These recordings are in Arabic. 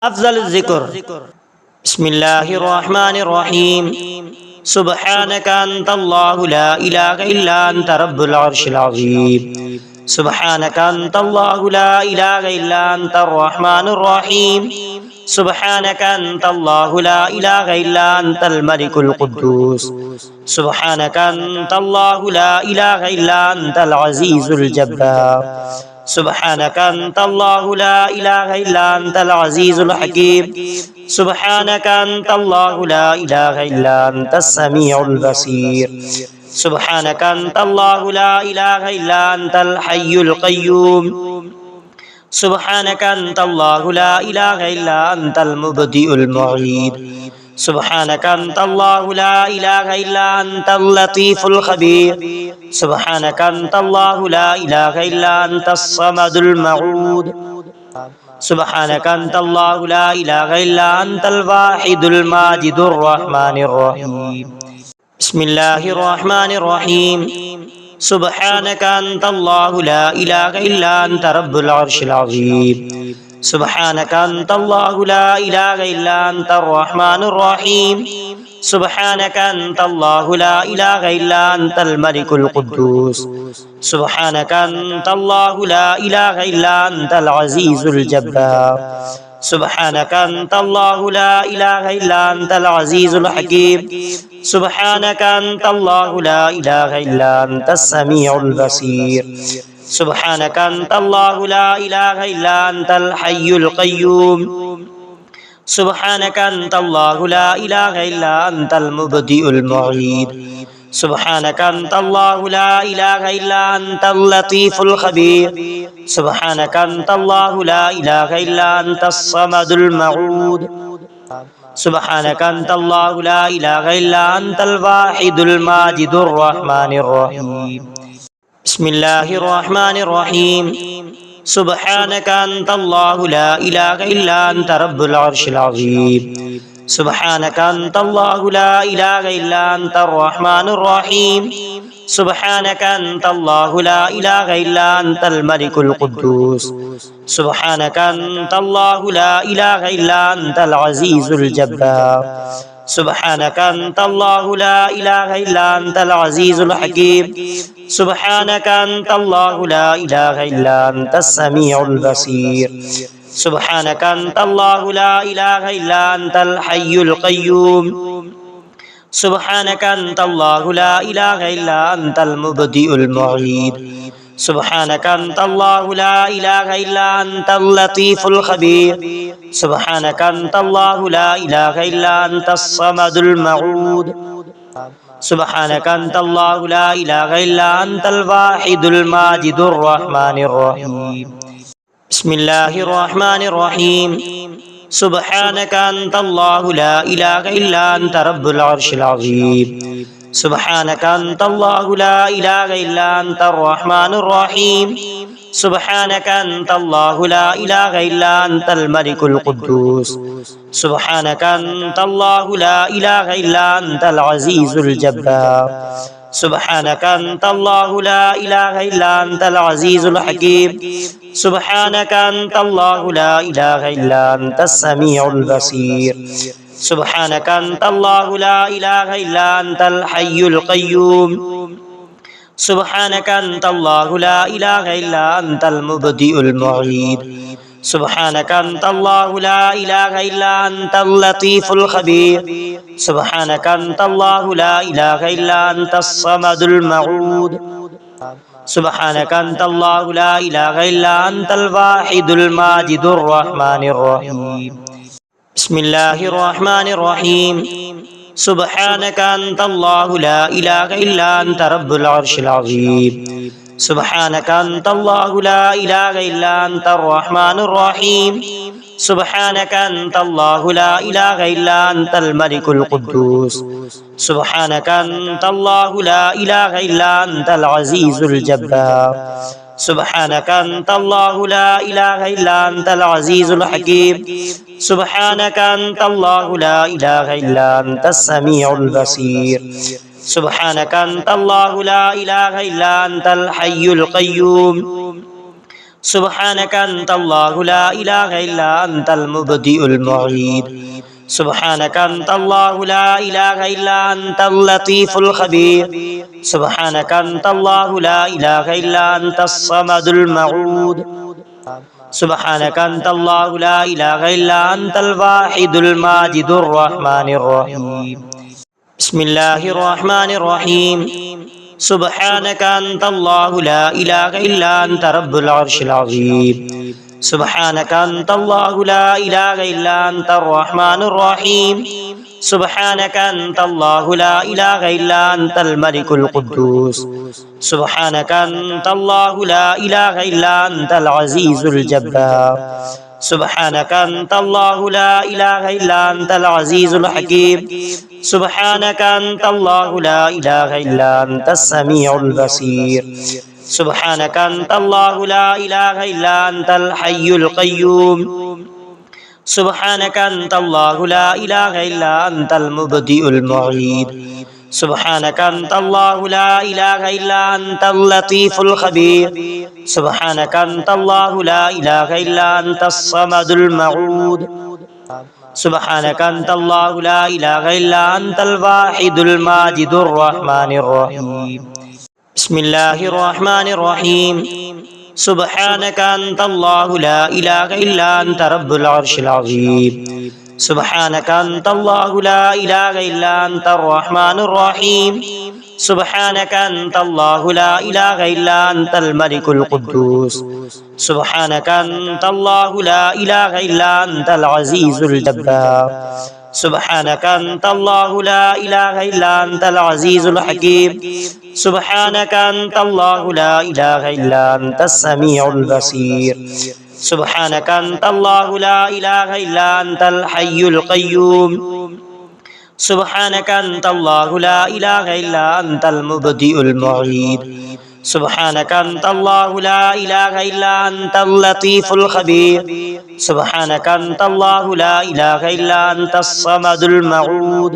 أفضل الذكر بسم الله الرحمن الرحيم سبحانك أنت الله لا إله إلا أنت رب العرش العظيم سبحانك أنت الله لا إله إلا أنت الرحمن الرحيم سبحانك أنت الله لا إله إلا أنت الملك القدوس سبحانك أنت الله لا إله إلا أنت العزيز الجبار سبحانك أنت الله لا إله إلا أنت العزيز الحكيم سبحانك أنت الله لا إله إلا أنت السميع البصير سبحانك أنت الله لا إله إلا أنت الحي القيوم سبحانك أنت الله لا إله إلا أنت المبدئ المعيد سبحانك أنت الله لا إله إلا أنت اللطيف الخبير سبحانك أنت الله لا إله إلا أنت الصمد المعود سبحانك أنت الله لا إله إلا أنت الواحد الماجد الرحمن الرحيم بسم الله الرحمن الرحيم سبحانك أنت الله لا إله إلا أنت رب العرش العظيم سبحانك أنت الله لا إله إلا أنت الرحمن الرحيم سبحانك أنت الله لا إله إلا أنت الملك القدوس سبحانك أنت الله لا إله إلا أنت العزيز الجبار سبحانك أنت الله لا إله إلا أنت العزيز الحكيم سبحانك أنت الله لا إله إلا أنت السميع البصير سبحانك أنت الله لا إله إلا أنت الحي القيوم سبحانك أنت الله لا إله إلا أنت المبدئ المعيد سبحانك أنت الله لا إله إلا أنت اللطيف الخبير سبحانك أنت الله لا إله إلا أنت الصمد المعود سبحانك أنت الله لا إله إلا أنت الواحد الماجد الرحمن الرحيم بسم الله الرحمن الرحيم سبحانك أنت الله لا إله إلا أنت رب العرش العظيم سبحانك أنت الله لا إله إلا أنت الرحمن الرحيم سبحانك أنت الله لا إله إلا أنت الملك القدوس سبحانك أنت الله لا إله إلا أنت العزيز الجبار سبحانك أنت الله لا إله إلا أنت العزيز الحكيم سبحانك أنت الله لا إله إلا أنت السميع البصير سبحانك أنت الله لا إله إلا أنت الحي القيوم سبحانك أنت الله لا إله إلا أنت المبدئ المعيد سبحانك أنت الله لا إله إلا أنت اللطيف الخبير سبحانك أنت الله لا إله إلا أنت الصمد المعود سبحانك أنت الله لا إله إلا أنت الواحد الماجد الرحمن الرحيم بسم الله الرحمن الرحيم سبحانك أنت الله لا إله إلا أنت رب العرش العظيم سبحانك أنت الله لا إله إلا أنت الرحمن الرحيم سبحانك أنت الله لا إله إلا أنت الملك القدوس سبحانك أنت الله لا إله إلا أنت العزيز الجبار سبحانك أنت الله لا إله إلا أنت العزيز الحكيم سبحانك أنت الله لا إله إلا أنت السميع البصير سبحانك أنت الله لا إله إلا أنت الحي القيوم سبحانك أنت الله لا إله إلا أنت المبدئ المعيد سبحانك أنت الله لا إله إلا أنت اللطيف الخبير سبحانك أنت الله لا إله إلا أنت الصمد المعود سبحانك أنت الله لا إله إلا أنت الواحد الماجد الرحمن الرحيم بسم الله الرحمن الرحيم سبحانك أنت الله لا إله إلا أنت رب العرش العظيم سبحانك أنت الله لا إله إلا أنت الرحمن الرحيم سبحانك أنت الله لا إله إلا أنت الملك القدوس سبحانك أنت الله لا إله إلا أنت العزيز الجبار سبحانك أنت الله لا إله إلا أنت العزيز الحكيم سبحانك أنت الله لا إله إلا أنت السميع البصير سبحانك أنت الله لا إله إلا أنت الحي القيوم سبحانك أنت الله لا إله إلا أنت المبدئ المعيد سبحانك أنت الله لا إله إلا أنت اللطيف الخبير سبحانك أنت الله لا إله إلا أنت الصمد المعود سبحانك أنت الله لا إله إلا أنت الواحد الماجد الرحمن الرحيم بسم الله الرحمن الرحيم سبحانك أنت الله لا إله إلا أنت رب العرش العظيم سبحانك أنت الله لا إله إلا أنت الرحمن الرحيم سبحانك أنت الله لا إله إلا أنت الملك القدوس سبحانك أنت الله لا إله إلا أنت العزيز الجبار سبحانك أنت الله لا إله إلا أنت العزيز الحكيم سبحانك أنت الله لا إله إلا أنت السميع البصير سبحانك أنت الله لا إله إلا أنت الحي القيوم سبحانك أنت الله لا إله إلا أنت المبدئ المعيد سبحانك أنت الله لا إله إلا أنت اللطيف الخبير سبحانك أنت الله لا إله إلا أنت الصمد المعود سبحانك أنت الله لا إله إلا أنت الواحد الماجد الرحمن الرحيم بسم الله الرحمن الرحيم سبحانك أنت الله لا إله إلا أنت رب العرش العظيم سبحانك أنت الله لا إله إلا أنت الرحمن الرحيم سبحانك أنت الله لا إله إلا أنت الملك القدوس سبحانك أنت الله لا إله إلا أنت العزيز الجبار سبحانك أنت الله لا إله إلا أنت العزيز الحكيم سبحانك أنت الله لا إله إلا أنت السميع البصير سبحانك أنت الله لا إله إلا أنت الحي القيوم سبحانك أنت الله لا إله إلا أنت المبدئ المعيد سبحانك أنت الله لا إله إلا أنت اللطيف الخبير سبحانك أنت الله لا إله إلا أنت الصمد المعود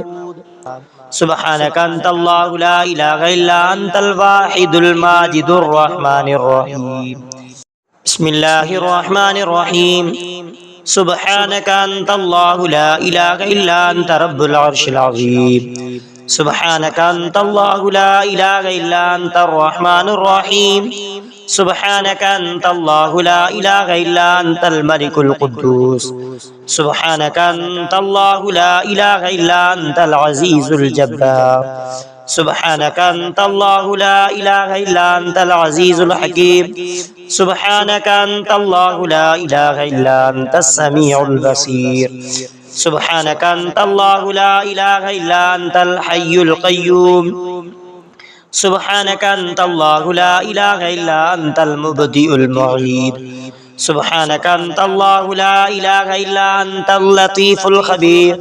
سبحانك أنت الله لا إله إلا أنت الواحد الماجد الرحمن الرحيم بسم الله الرحمن الرحيم سبحانك أنت الله لا إله إلا أنت رب العرش العظيم سبحانك أنت الله لا إله إلا أنت الرحمن الرحيم سبحانك أنت الله لا إله إلا أنت الملك القدوس سبحانك أنت الله لا إله إلا أنت العزيز الجبار سبحانك أنت الله لا إله إلا أنت العزيز الحكيم سبحانك أنت الله لا إله إلا أنت السميع البصير سبحانك أنت الله لا إله إلا أنت الحي القيوم سبحانك أنت الله لا إله إلا أنت المبدئ المعيد سبحانك أنت الله لا إله إلا أنت اللطيف الخبير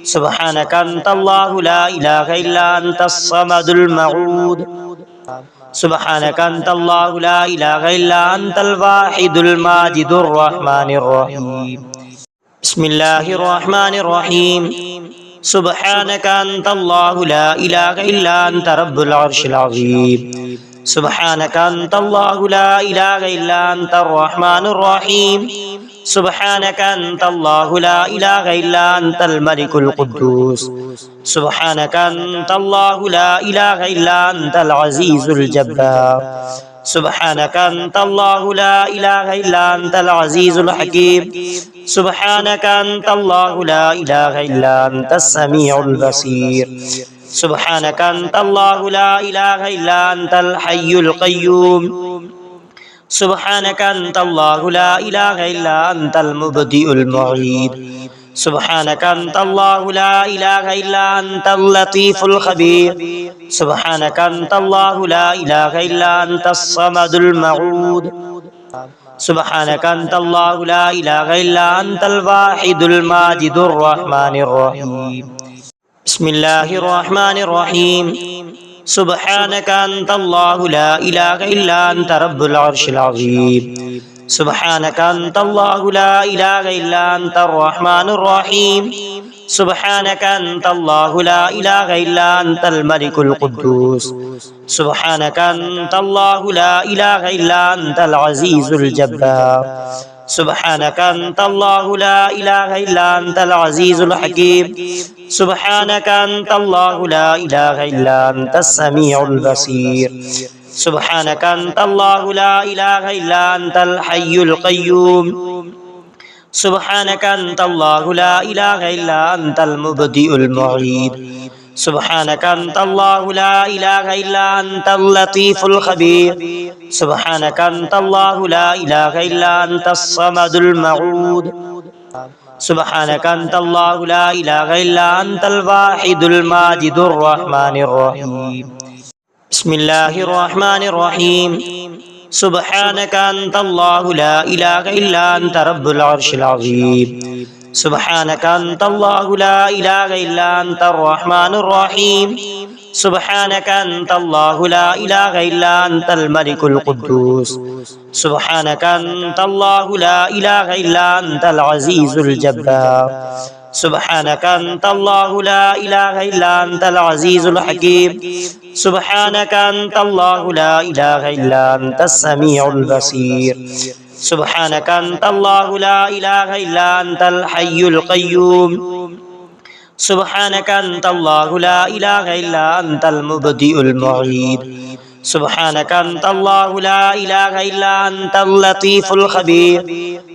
سبحانك أنت الله لا إله إلا أنت الصمد المعود سبحانك أنت الله لا إله إلا أنت الواحد الماجد الرحمن الرحيم بسم الله الرحمن الرحيم سبحانك أنت الله لا إله إلا أنت رب العرش العظيم سبحانك أنت الله لا إله إلا أنت الرحمن الرحيم سبحانك أنت الله لا إله إلا أنت الملك القدوس سبحانك أنت الله لا إله إلا أنت العزيز الجبار سبحانك أنت الله لا إله إلا أنت العزيز الحكيم سبحانك أنت الله لا إله إلا أنت السميع البصير سبحانك أنت الله لا إله إلا أنت الحي القيوم سبحانك أنت الله لا إله إلا أنت المبدئ المعيد سبحانك أنت الله لا إله إلا أنت اللطيف الخبير سبحانك أنت الله لا إله إلا أنت الصمد المعود سبحانك أنت الله لا إله إلا أنت الواحد الماجد الرحمن الرحيم بسم الله الرحمن الرحيم سبحانك أنت الله لا إله إلا أنت رب العرش العظيم سبحانك أنت الله لا إله إلا أنت الرحمن الرحيم سبحانك أنت الله لا إله إلا أنت الملك القدوس سبحانك أنت الله لا إله إلا أنت العزيز الجبار سبحانك أنت الله لا إله إلا أنت العزيز الحكيم سبحانك أنت الله لا إله إلا أنت السميع البصير سبحانك أنت الله لا إله إلا أنت الحي القيوم سبحانك أنت الله لا إله إلا أنت المبدئ المعيد سبحانك أنت الله لا إله إلا أنت اللطيف الخبير سبحانك أنت الله لا إله إلا أنت الصمد المعود سبحانك أنت الله لا إله إلا أنت الواحد الماجد الرحمن الرحيم بسم الله الرحمن الرحيم سبحانك أنت الله لا إله إلا أنت رب العرش العظيم سبحانك أنت الله لا إله إلا أنت الرحمن الرحيم سبحانك أنت الله لا إله إلا أنت الملك القدوس سبحانك أنت الله لا إله إلا أنت العزيز الجبار سبحانك أنت الله لا إله إلا أنت العزيز الحكيم سبحانك أنت الله لا إله إلا أنت السميع البصير سبحانك أنت الله لا إله إلا أنت الحي القيوم سبحانك أنت الله لا إله إلا أنت المبدئ المعيد سبحانك أنت الله لا إله إلا أنت اللطيف الخبير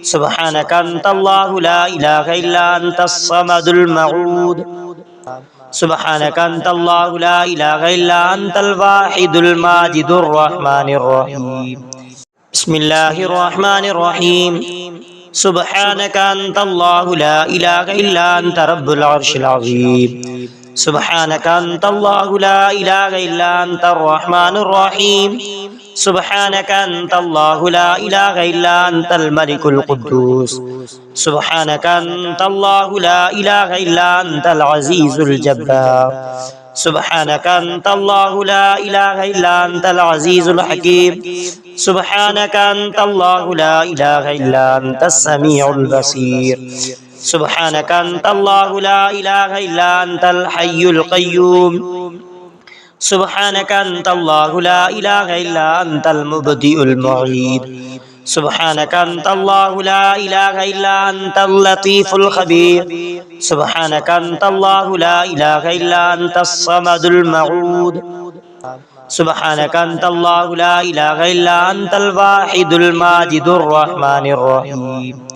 سبحانك أنت الله لا إله إلا أنت الصمد المعود سبحانك أنت الله لا إله إلا أنت الواحد الماجد الرحمن الرحيم بسم الله الرحمن الرحيم سبحانك أنت الله لا إله إلا أنت رب العرش العظيم سبحانك أنت الله لا إله إلا أنت الرحمن الرحيم سبحانك أنت الله لا إله إلا أنت الملك القدوس سبحانك أنت الله لا إله إلا أنت العزيز الجبار سبحانك أنت الله لا إله إلا أنت العزيز الحكيم سبحانك أنت الله لا إله إلا أنت السميع البصير سبحانك أنت الله لا إله إلا أنت الحي القيوم سبحانك أنت الله لا إله إلا أنت المبدئ المعيد سبحانك أنت الله لا إله إلا أنت اللطيف الخبير سبحانك أنت الله لا إله إلا أنت الصمد المعود سبحانك أنت الله لا إله إلا أنت الواحد الماجد الرحمن الرحيم